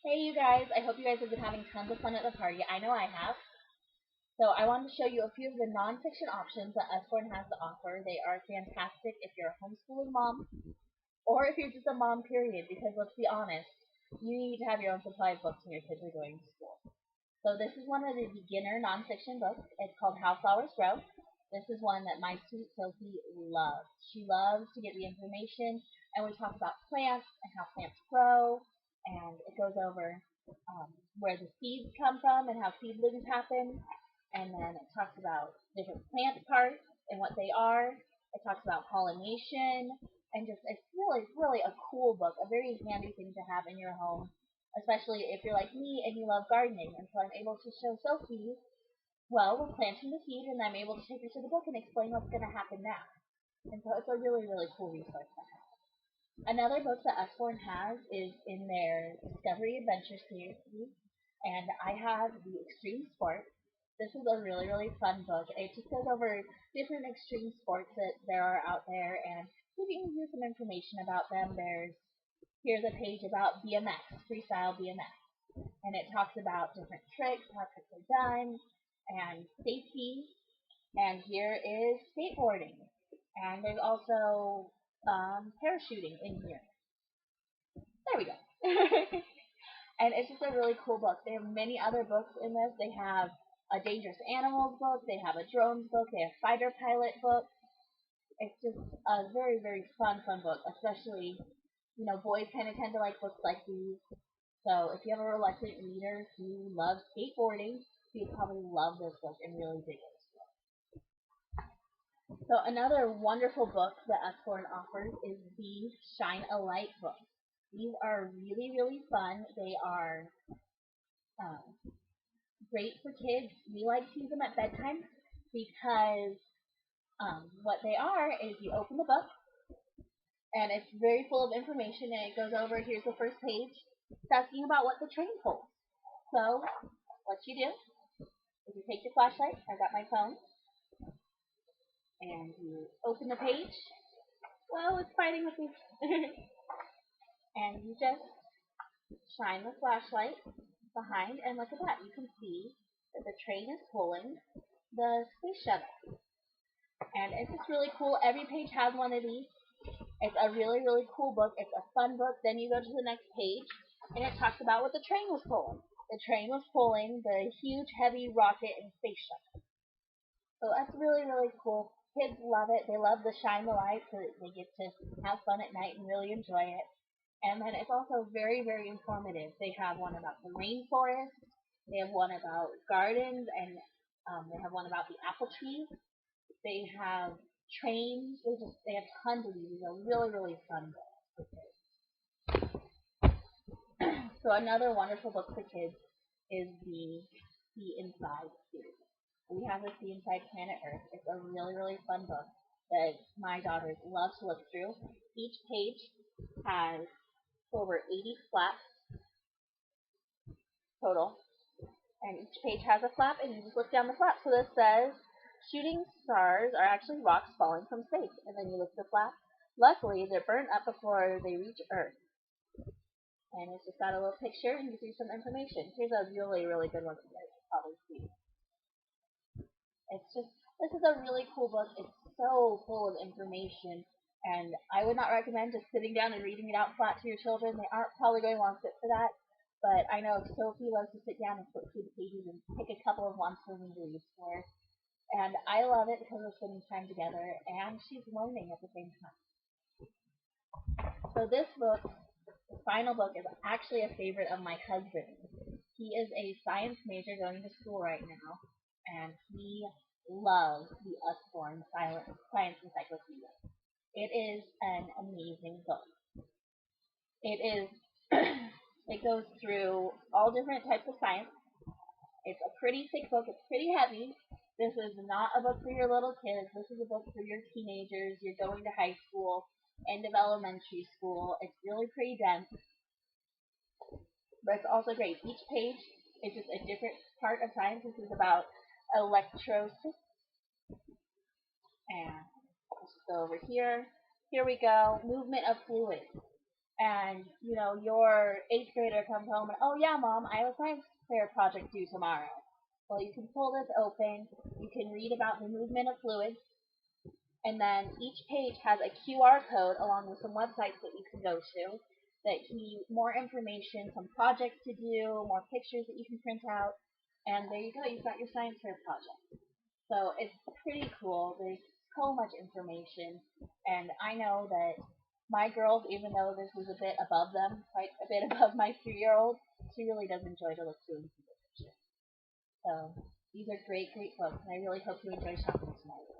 Hey you guys, I hope you guys have been having tons of fun at the party. I know I have. So I wanted to show you a few of the nonfiction options that Usborne has to offer. They are fantastic if you're a homeschooling mom or if you're just a mom period, because let's be honest, you need to have your own supply of books when your kids are going to school. So this is one of the beginner nonfiction books. It's called How Flowers Grow. This is one that my sweet Sophie loves. She loves to get the information, and we talk about plants and how plants grow, and it goes over where the seeds come from and how seedlings happen, and then it talks about different plant parts and what they are. It talks about pollination, and just it's really a cool book, a very handy thing to have in your home, especially if you're like me and you love gardening. And so I'm able to show Sophie, well, we're planting the seed, and I'm able to take her to the book and explain what's going to happen now. And so it's a really cool resource to have. Another book that Usborne has is in their Discovery Adventure series, and I have the Extreme Sports. This is a really fun book. It just goes over different extreme sports that there are out there and giving you some information about them. Here's a page about BMX, freestyle BMX, and it talks about different tricks, how tricks are done, and safety. And here is skateboarding, and there's also parachuting in here. There we go. And it's just a really cool book. There are many other books in this. They have a dangerous animals book. They have a drones book. They have fighter pilot book. It's just a very fun book, especially, boys kind of tend to like books like these. So if you have a reluctant reader who loves skateboarding, you'd probably love this book and really dig it. So another wonderful book that Usborne offers is the Shine a Light book. These are really fun. They are great for kids. We like to use them at bedtime because what they are is you open the book and it's very full of information, and it goes over, here's the first page. It's asking about what the train holds. So what you do is you take your flashlight, I've got my phone, and you open the page. Well, it's fighting with me. And you just shine the flashlight behind, and look at that. You can see that the train is pulling the space shuttle. And it's just really cool. Every page has one of these. It's a really cool book. It's a fun book. Then you go to the next page, and it talks about what the train was pulling. The train was pulling the huge, heavy rocket and space shuttle. So that's really cool. Kids love it. They love the shine the light, so that they get to have fun at night and really enjoy it. And then it's also very informative. They have one about the rainforest. They have one about gardens, and they have one about the apple trees. They have trains. They have tons of these. They're really fun books for kids. So another wonderful book for kids is the See Inside series. We have the See Inside Planet Earth. It's a really fun book that my daughters love to look through. Each page has over 80 flaps total, and each page has a flap, and you just look down the flap. So this says, shooting stars are actually rocks falling from space, and then you look at the flap. Luckily, they're burnt up before they reach Earth. And it's just got a little picture, and you see some information. Here's a really good one that you guys can probably see. This is a really cool book. It's so full of information, and I would not recommend just sitting down and reading it out flat to your children. They aren't probably going to want to sit for that, but I know Sophie loves to sit down and flip through the pages and pick a couple of ones for me to read for her. And I love it because we're spending time together, and she's learning at the same time. So this book, the final book, is actually a favorite of my husband. He is a science major going to school right now, and he loves the Usborne Science Encyclopedia. It is an amazing book. It goes through all different types of science. It's a pretty thick book. It's pretty heavy. This is not a book for your little kids. This is a book for your teenagers. You're going to high school, end of elementary school. It's really pretty dense, but it's also great. Each page is just a different part of science. This is about electrolysis. And let's just go over here. Here we go. Movement of fluids. and your 8th grader comes home and, oh yeah, mom, I have a science fair project due tomorrow. Well, you can pull this open. You can read about the movement of fluids, and then each page has a QR code along with some websites that you can go to that give you more information, some projects to do, more pictures that you can print out, and there you go. You've got your science fair project. So it's pretty cool. There's so much information, and I know that my girls, even though this is a bit above them, quite a bit above my 3-year-old, she really does enjoy to look through and see the pictures. So these are great, great books, and I really hope you enjoy shopping tonight.